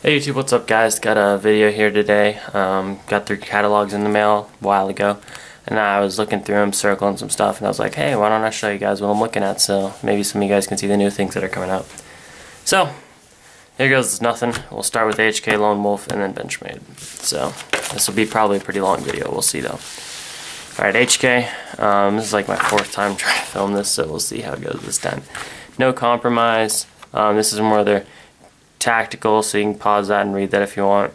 Hey YouTube, what's up guys? Got a video here today. Got 3 catalogs in the mail a while ago, and I was looking through them, circling some stuff, and I was like, hey, why don't I show you guys what I'm looking at, so maybe some of you guys can see the new things that are coming out. So, here goes nothing. We'll start with GreatWhiteW0lf and then Benchmade. So, this will be probably a pretty long video, we'll see though. Alright, HK, this is like my 4th time trying to film this, so we'll see how it goes this time. No compromise. This is more of their tactical, so you can pause that and read that if you want.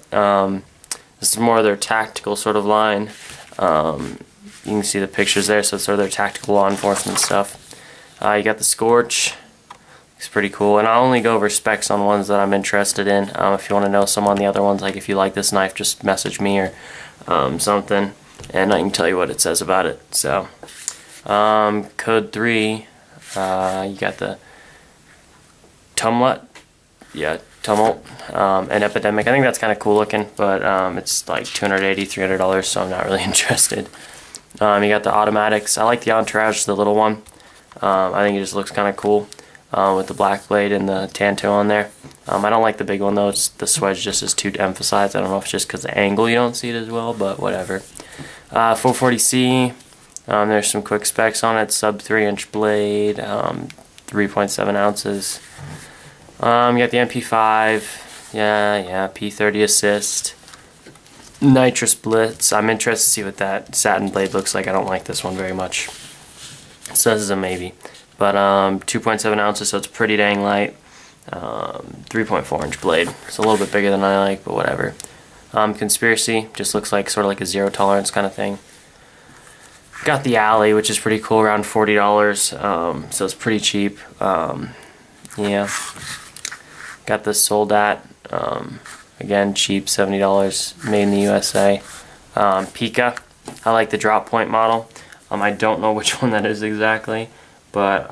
This is more of their tactical sort of line. You can see the pictures there, so it's sort of their tactical law enforcement stuff. You got the Scorch. It's pretty cool, and I'll only go over specs on ones that I'm interested in. If you want to know some on the other ones, like if you like this knife, just message me or something, and I can tell you what it says about it. So, code 3, you got the Tumult. Yeah, Tumult and Epidemic. I think that's kind of cool looking, but it's like $280, $300, so I'm not really interested. You got the automatics. I like the Entourage, the little one. I think it just looks kind of cool with the black blade and the Tanto on there. I don't like the big one though. The swedge just is too emphasized. I don't know if it's just because the angle you don't see it as well, but whatever. 440C. There's some quick specs on it. Sub 3-inch blade, 3.7 ounces. You got the MP5, yeah, P30 assist, nitrous blitz. I'm interested to see what that satin blade looks like. I don't like this one very much, so this is a maybe. But 2.7 ounces, so it's pretty dang light. 3.4-inch blade. It's a little bit bigger than I like, but whatever. Conspiracy just looks like sort of like a zero tolerance kind of thing. Got the Alley, which is pretty cool, around $40, so it's pretty cheap. Yeah. Got this Soldat, again cheap, $70, made in the USA. Pika, I like the drop point model. I don't know which one that is exactly, but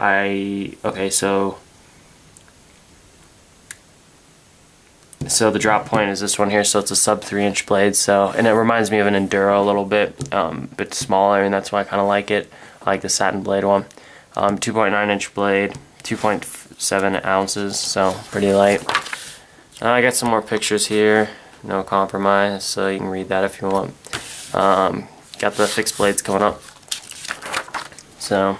so the drop point is this one here, so it's a sub 3-inch blade, and it reminds me of an Enduro a little bit smaller, and that's why I kind of like it. I like the satin blade one. 2.9-inch blade, 2.7 ounces, so pretty light. I got some more pictures here, no compromise, so you can read that if you want. Got the fixed blades coming up. So,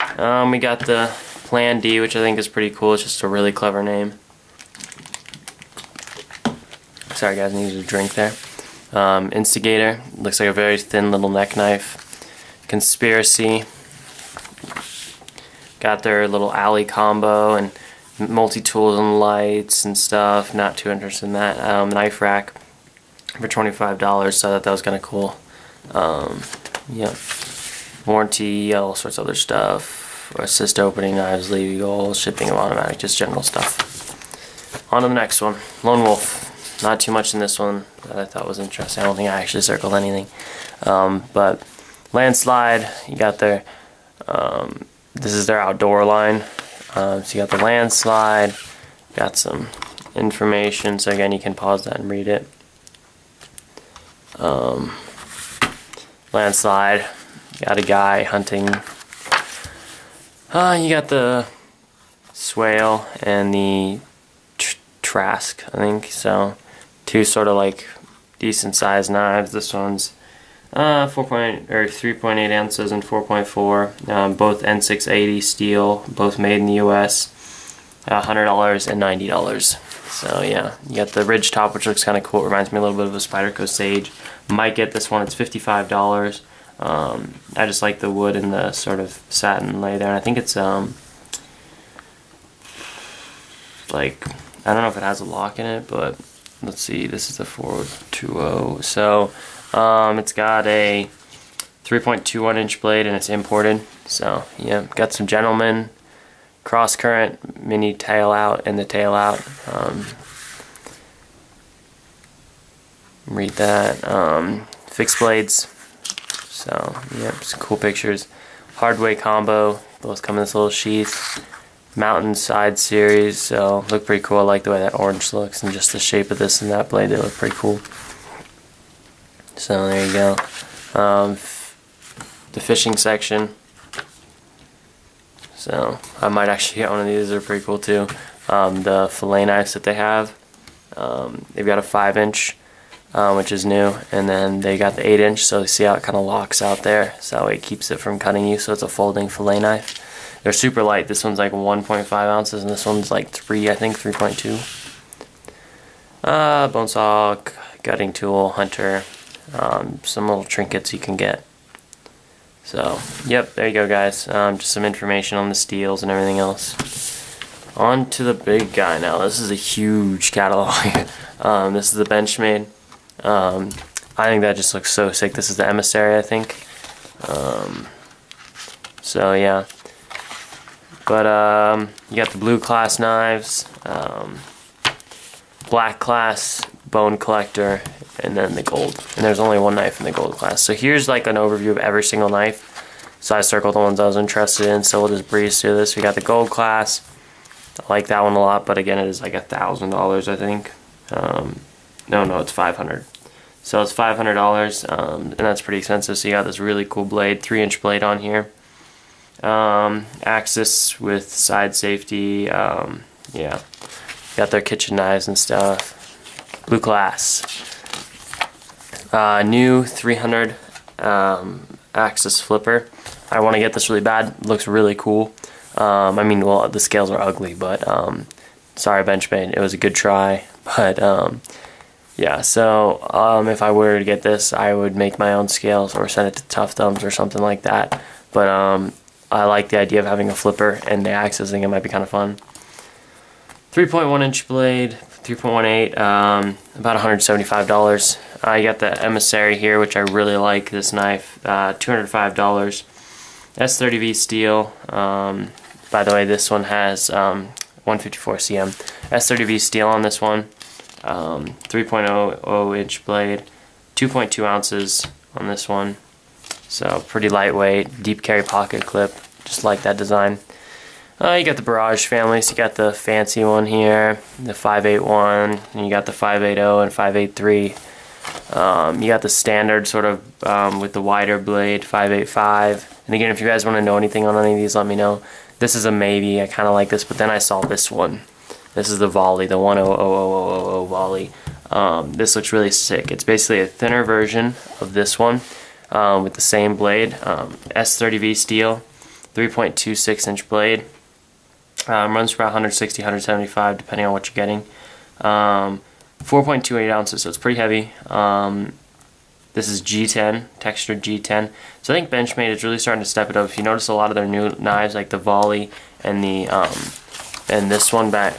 we got the Plan D, which I think is pretty cool. It's just a really clever name. Sorry guys, I needed a drink there. Instigator, looks like a very thin little neck knife. Conspiracy. Got their little Alley combo and multi-tools and lights and stuff. Not too interested in that. Knife rack for $25, so I thought that was kind of cool. Yeah. Warranty, all sorts of other stuff. Assist opening knives, legal, shipping of automatic, just general stuff. On to the next one. Lone Wolf. Not too much in this one that I thought was interesting. I don't think I actually circled anything. But Landslide, you got their this is their outdoor line. So you got the Landslide, got some information, so again you can pause that and read it. Landslide, got a guy hunting. You got the Swale and the Trask, I think, so 2 sort of like decent sized knives. This one's 3.8 ounces and 4.4, both N680 steel, both made in the US, $100 and $90. So yeah, you got the ridge top, which looks kind of cool. It reminds me a little bit of a Spyderco Sage. Might get this one. It's $55. I just like the wood and the sort of satin lay there, and I think it's like, I don't know if it has a lock in it, but let's see, this is the 420, so it's got a 3.21-inch blade and it's imported. So yeah, got some Gentleman, cross current, mini tail out, and the tail out. Read that. Fixed blades. So yeah, some cool pictures. Hardway combo, both come in this little sheath. Mountain Side series, so look pretty cool. I like the way that orange looks and just the shape of this and that blade. They look pretty cool. So there you go. The fishing section. So I might actually get one of these. They're pretty cool too. The fillet knives that they have. They've got a 5-inch, which is new, and then they got the 8-inch, so you see how it kind of locks out there, so that way it keeps it from cutting you, so it's a folding fillet knife. They're super light. This one's like 1.5 ounces, and this one's like 3, I think, 3.2. Bone saw, gutting tool, hunter, some little trinkets you can get. So, yep, there you go, guys. Just some information on the steels and everything else. On to the big guy now. This is a huge catalog. This is the Benchmade. I think that just looks so sick. This is the Emissary, I think. So, yeah. But, you got the blue class knives, black class bone collector, and then the gold. And there's only one knife in the gold class. So here's like an overview of every single knife. So I circled the ones I was interested in, so we'll just breeze through this. We got the gold class. I like that one a lot, but again, it is like $1,000, I think. No, it's $500. So it's $500, and that's pretty expensive. So you got this really cool blade, 3-inch blade on here. Axis with side safety. Yeah, got their kitchen knives and stuff. Blue class. New 300 axis flipper. I want to get this really bad. It looks really cool. I mean, well, the scales are ugly, but sorry, Benchmade. It was a good try, but yeah. So if I were to get this, I would make my own scales or send it to Tough Thumbs or something like that. But I like the idea of having a flipper, and the axis thing, it might be kind of fun. 3.1-inch blade, 3.18, about $175. I got the Emissary here, which I really like, this knife, $205. S30V steel. By the way, this one has 154 cm. S30V steel on this one. 3.00-inch blade, 2.2 ounces on this one. So pretty lightweight, deep carry pocket clip. Just like that design. You got the Barrage family, so you got the fancy one here, the 581, and you got the 580 and 583. You got the standard sort of with the wider blade, 585. And again, if you guys want to know anything on any of these, let me know. This is a maybe. I kind of like this, but then I saw this one. This is the volley, the 1000000 volley. This looks really sick. It's basically a thinner version of this one with the same blade. S30V steel, 3.26-inch blade. Runs for about 160, 175 depending on what you're getting. 4.28 ounces, so it's pretty heavy. This is G10, textured G10. So I think Benchmade is really starting to step it up. If you notice, a lot of their new knives, like the volley and the and this one back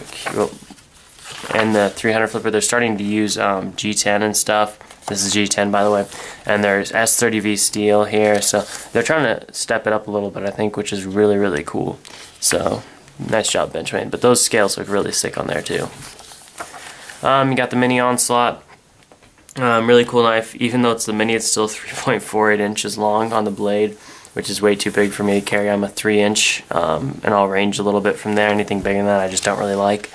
and the 300 flipper, they're starting to use G10 and stuff. This is G10, by the way. And there's S30V steel here, so they're trying to step it up a little bit, I think, which is really, really cool. So nice job, Benchmade. But those scales look really sick on there too. You got the mini Onslaught. Really cool knife. Even though it's the mini, it's still 3.48 inches long on the blade, which is way too big for me to carry. I'm a 3-inch, and I'll range a little bit from there. Anything bigger than that, I just don't really like.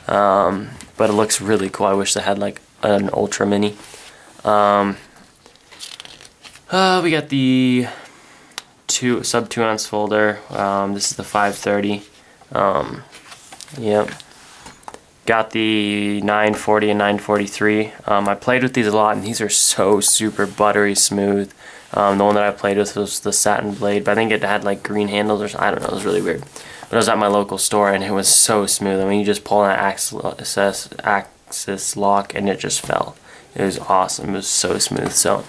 But it looks really cool. I wish they had like an ultra mini. We got the sub 2 ounce folder. This is the 530. Yep. Got the 940 and 943. I played with these a lot, and these are so super buttery smooth. The one that I played with was the satin blade, but I think it had like green handles or something. I don't know, it was really weird. But I was at my local store, and it was so smooth. I mean, you just pull that axis lock, and it just fell. It was awesome. It was so smooth. So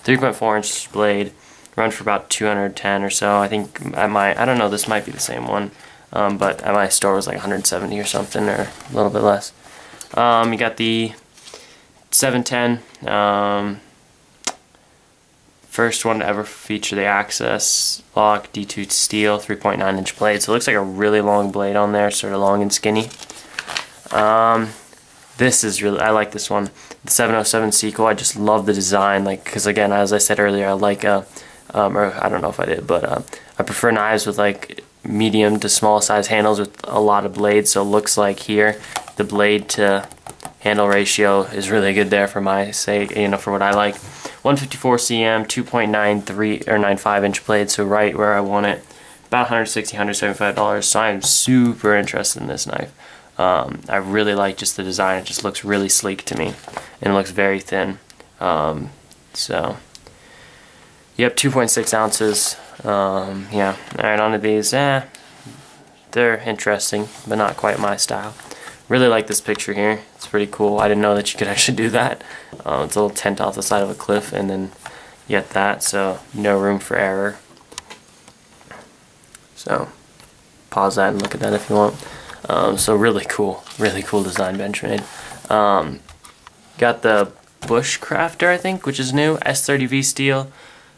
3.4-inch blade, runs for about 210 or so. I think at my, I don't know, this might be the same one, but at my store it was like 170 or something, or a little bit less. You got the 710, first one to ever feature the access lock, D2 steel, 3.9-inch blade. So it looks like a really long blade on there, sort of long and skinny. This is really, I like this one. The 707 Sequel, I just love the design, like, because again, as I said earlier, I like or I don't know if I did, but I prefer knives with like medium to small size handles with a lot of blades. So it looks like here the blade to handle ratio is really good there for my sake, you know, for what I like. 154 cm, 2.93 or 95-inch blade, so right where I want it. About $160, $175. So I'm super interested in this knife. I really like just the design. It just looks really sleek to me, and it looks very thin. So yep, 2.6 ounces. Yeah, alright, onto these. They're interesting, but not quite my style. Really like this picture here. It's pretty cool. I didn't know that you could actually do that. It's a little tent off the side of a cliff, and then you get that, so no room for error. So pause that and look at that if you want. So really cool design, Benchmade. Got the Bushcrafter, I think, which is new, S30V steel,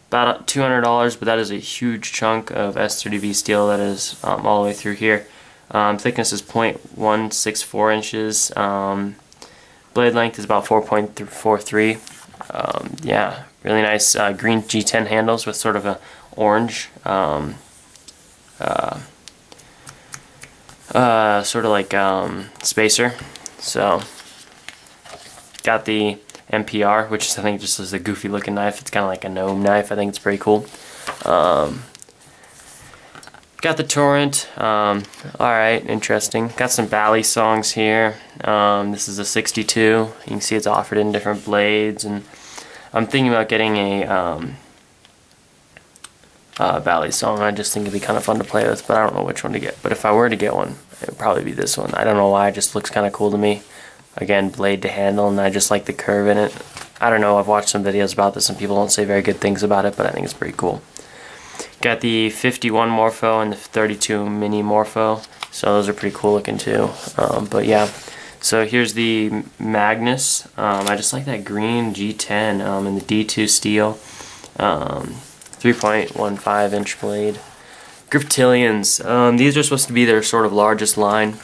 about $200, but that is a huge chunk of S30V steel that is all the way through here. Thickness is 0.164 inches. Blade length is about 4.43. Yeah, really nice green G10 handles with sort of a orange, sort of like spacer. So got the MPR, which is, I think, just is a goofy looking knife. It's kind of like a gnome knife. I think it's pretty cool. Got the Torrent. Alright, interesting. Got some Bally songs here. This is a 62. You can see it's offered in different blades, and I'm thinking about getting a Bally song. I just think it'd be kind of fun to play with, but I don't know which one to get. But if I were to get one, it would probably be this one. I don't know why, it just looks kind of cool to me. Again, blade to handle, and I just like the curve in it. I don't know, I've watched some videos about this and people don't say very good things about it, but I think it's pretty cool. Got the 51 Morpho and the 32 Mini Morpho, so those are pretty cool looking too. But yeah, so here's the Magnus. I just like that green G10 and the D2 steel. 3.15 inch blade. Griptilians. These are supposed to be their sort of largest line.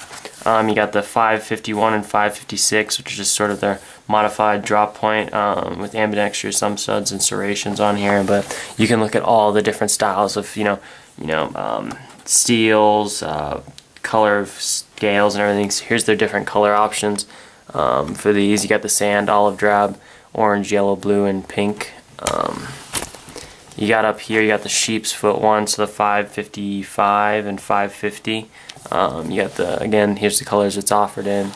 You got the 551 and 556, which is just sort of their modified drop point with ambidextrous, some studs and serrations on here. But you can look at all the different styles of steels, color of scales, and everything. So here's their different color options for these. You got the sand, olive drab, orange, yellow, blue, and pink. You got up here, you got the sheep's foot one, so the 555 and 550. You got the, again, here's the colors it's offered in,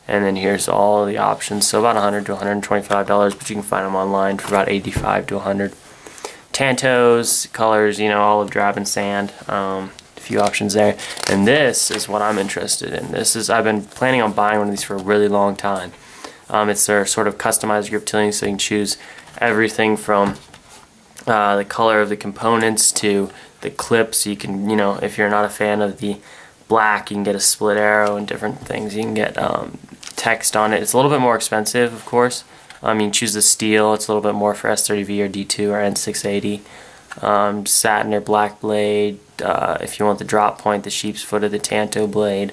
and then here's all the options. So about $100 to $125, but you can find them online for about $85 to $100. Tantos, colors, olive drab and sand. A few options there. And this is what I'm interested in. I've been planning on buying one of these for a really long time. It's their sort of customized griptilian, so you can choose everything from the color of the components to the clips. You can, if you're not a fan of the black, you can get a split arrow and different things. You can get text on it. It's a little bit more expensive, of course. You can choose the steel. It's a little bit more for S30V or D2 or N680. Satin or black blade. If you want the drop point, the sheep's foot or the Tanto blade.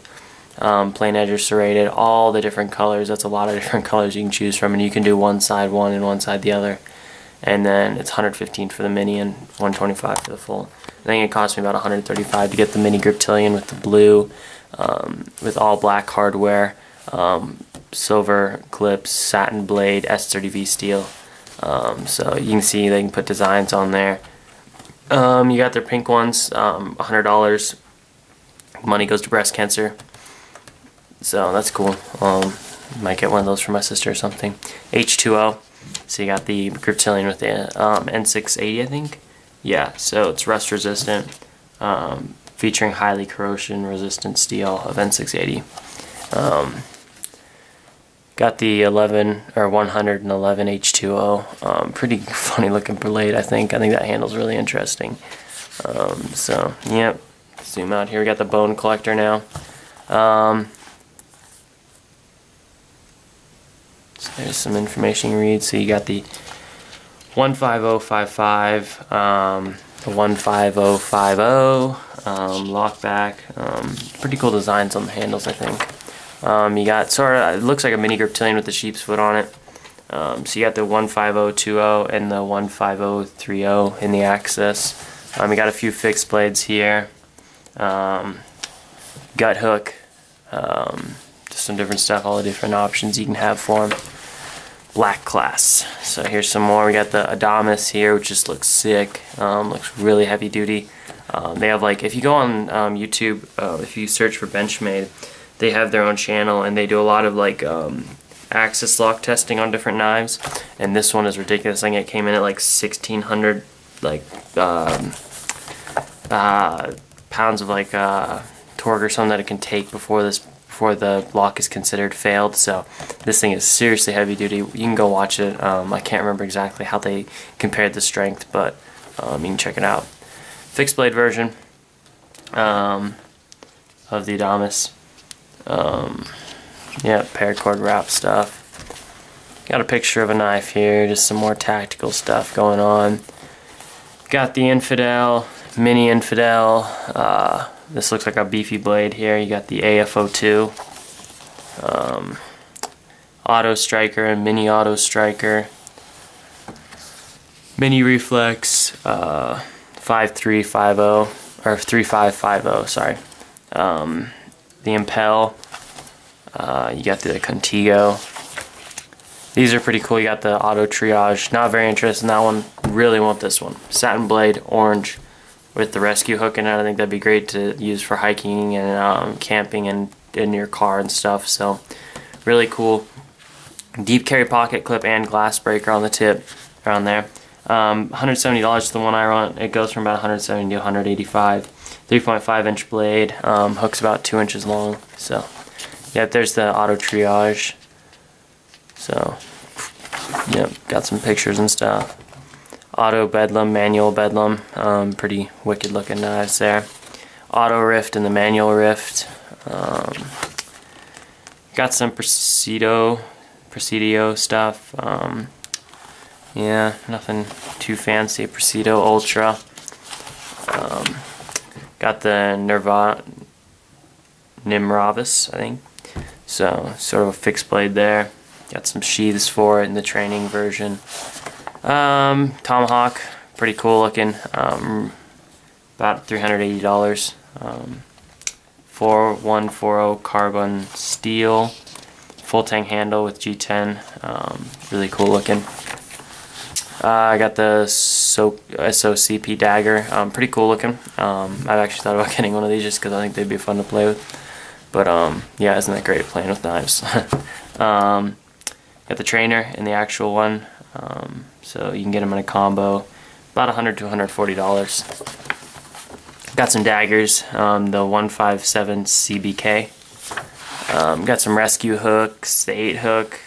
Plain edge or serrated. All the different colors. That's a lot of different colors you can choose from, and you can do one side one and one side the other. And then it's $115 for the mini and $125 for the full. I think it cost me about $135 to get the mini griptilian with the blue, with all black hardware, silver clips, satin blade, S30V steel. So you can see they can put designs on there. You got their pink ones, $100. Money goes to breast cancer. So that's cool. Might get one of those for my sister or something. H2O. So you got the griptilian with the N680, I think. Yeah, so it's rust resistant, featuring highly corrosion resistant steel of N680. Got the 111 H2O. Pretty funny looking blade, I think. I think that handle's really interesting. So, yep. Zoom out here. We got the bone collector now. So there's some information you read. So you got the 15055, the 15050, lockback. Pretty cool designs on the handles, I think. You got sort of, it looks like a mini griptilian with the sheep's foot on it. So you got the 15020 and the 15030 in the axis. You got a few fixed blades here. Gut hook. Just some different stuff, all the different options you can have for them. Black class. So here's some more. We got the Adamas here, which just looks sick. Looks really heavy duty. They have, like, if you go on YouTube, if you search for Benchmade, They have their own channel, and they do a lot of like axis lock testing on different knives. And this one is ridiculous. I think it came in at like 1,600 like pounds of like torque or something that it can take before the lock is considered failed. So this thing is seriously heavy duty. You can go watch it. I can't remember exactly how they compared the strength, but you can check it out. Fixed blade version of the Adamas. Yeah, paracord wrap stuff. Got a picture of a knife here, just some more tactical stuff going on. Got the Infidel, Mini Infidel. This looks like a beefy blade here. You got the AFO2, Auto Striker and Mini Auto Striker, Mini Reflex, 5350 or 3550. Sorry. The Impel. You got the Contigo. These are pretty cool. You got the Auto Triage. Not very interested in that one. Really want this one. Satin blade, orange, with the rescue hook in it. I think that'd be great to use for hiking and camping and in your car and stuff. So really cool. Deep carry pocket clip and glass breaker on the tip around there. $170 is the one I want. It goes from about 170 to 185. 3.5 inch blade. Hook's about 2 inches long. So yep, there's the Auto Triage. So yep, got some pictures and stuff. Auto Bedlam, manual Bedlam, pretty wicked looking knives there. Auto Rift and the manual Rift. Got some Presidio stuff. Yeah, nothing too fancy. Presidio Ultra. Got the Nimravis, I think. So sort of a fixed blade there. Got some sheaths for it in the training version. Tomahawk, pretty cool looking, about $380. 4140 carbon steel, full tang handle with G10, really cool looking. I got the SOCP dagger, pretty cool looking. I've actually thought about getting one of these just because I think they'd be fun to play with. But yeah, isn't that great playing with knives? Got the trainer and the actual one. So you can get them in a combo, about $100 to $140. Got some daggers, the 157 CBK. Got some rescue hooks, the 8 hook,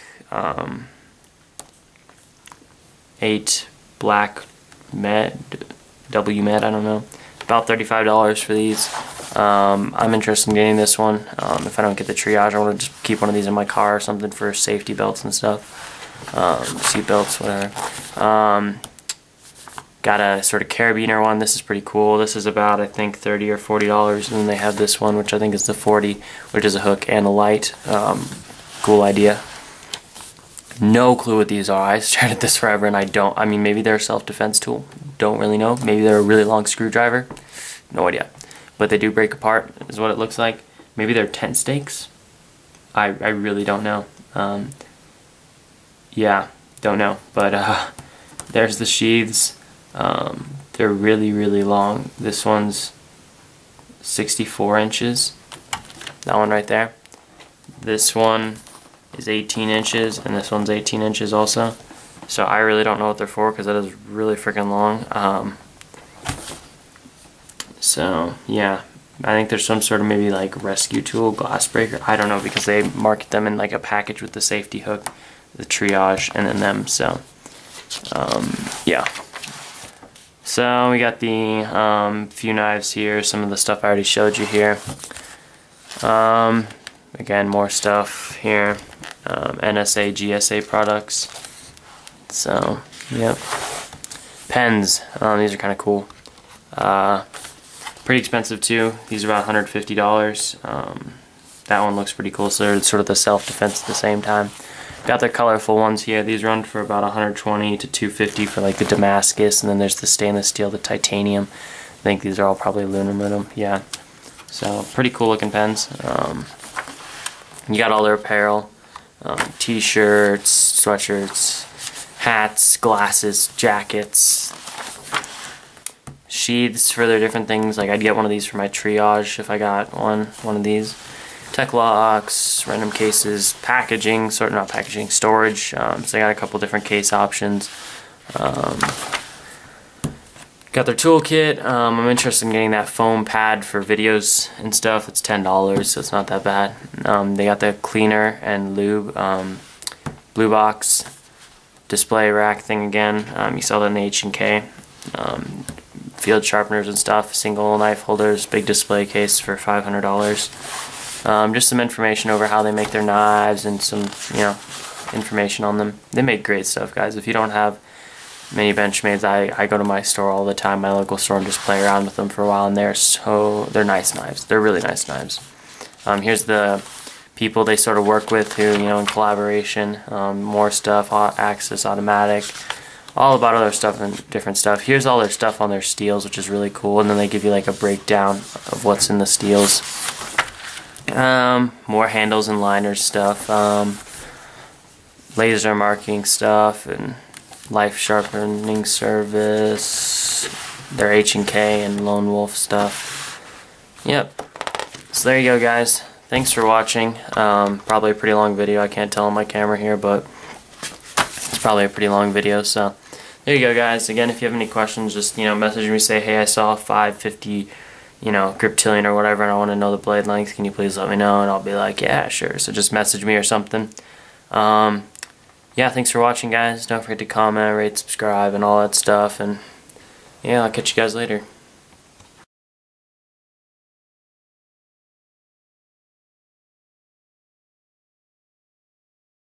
8 black med, W med, I don't know. About $35 for these. I'm interested in getting this one. If I don't get the Triage, I want to just keep one of these in my car or something for safety belts and stuff. Seat belts, whatever. Got a sort of carabiner one. This is pretty cool. This is about, I think, $30 or $40, and then they have this one, which I think is the 40, which is a hook and a light. Cool idea. No clue what these are. I started this forever, and I mean, maybe they're a self-defense tool. Don't really know. Maybe they're a really long screwdriver. No idea. But they do break apart, is what it looks like. Maybe they're tent stakes. I really don't know. Yeah, don't know. But there's the sheaths. They're really, really long. This one's 64 inches. That one right there. This one is 18 inches, and this one's 18 inches also. So I really don't know what they're for because that is really freaking long. So yeah, I think there's some sort of maybe like rescue tool, glass breaker. I don't know, because they market them in like a package with the safety hook, the Triage, and then them. So yeah. So we got the few knives here, some of the stuff I already showed you here. Again, more stuff here. NSA, GSA products. So, yep. Pens. These are kind of cool. Pretty expensive too. These are about $150. That one looks pretty cool, so they're sort of the self-defense at the same time. Got the colorful ones here. These run for about $120 to $250 for like the Damascus, and then there's the stainless steel, the titanium. I think these are all probably aluminum. Yeah. So pretty cool looking pens. You got all their apparel, t-shirts, sweatshirts, hats, glasses, jackets, sheaths for their different things. Like I'd get one of these for my Triage if I got one of these. tech locks, random cases, packaging, not packaging, storage. So they got a couple different case options. Got their toolkit. I'm interested in getting that foam pad for videos and stuff. It's $10, so it's not that bad. They got the cleaner and lube, blue box, display rack thing again. You saw that in the H&K. Field sharpeners and stuff, single knife holders, big display case for $500. Just some information over how they make their knives and some, information on them. They make great stuff, guys. If you don't have many Benchmades, I go to my store all the time, my local store, and just play around with them for a while, and they're nice knives. They're really nice knives. Here's the people they sort of work with who, in collaboration. More stuff, Axis Automatic, all about other stuff and different stuff. Here's all their stuff on their steels, which is really cool, and then they give you like a breakdown of what's in the steels. More handles and liners stuff, laser marking stuff, and life sharpening service, their H&K and Lone Wolf stuff. Yep. So there you go, guys. Thanks for watching. Probably a pretty long video. I can't tell on my camera here, but it's probably a pretty long video. So there you go, guys. Again, if you have any questions, just message me. Say, hey, I saw a 550, Griptillion or whatever, and I want to know the blade length. Can you please let me know? And I'll be like, yeah, sure. So just message me or something. Yeah, thanks for watching, guys. Don't forget to comment, rate, subscribe, and all that stuff. And yeah, I'll catch you guys later.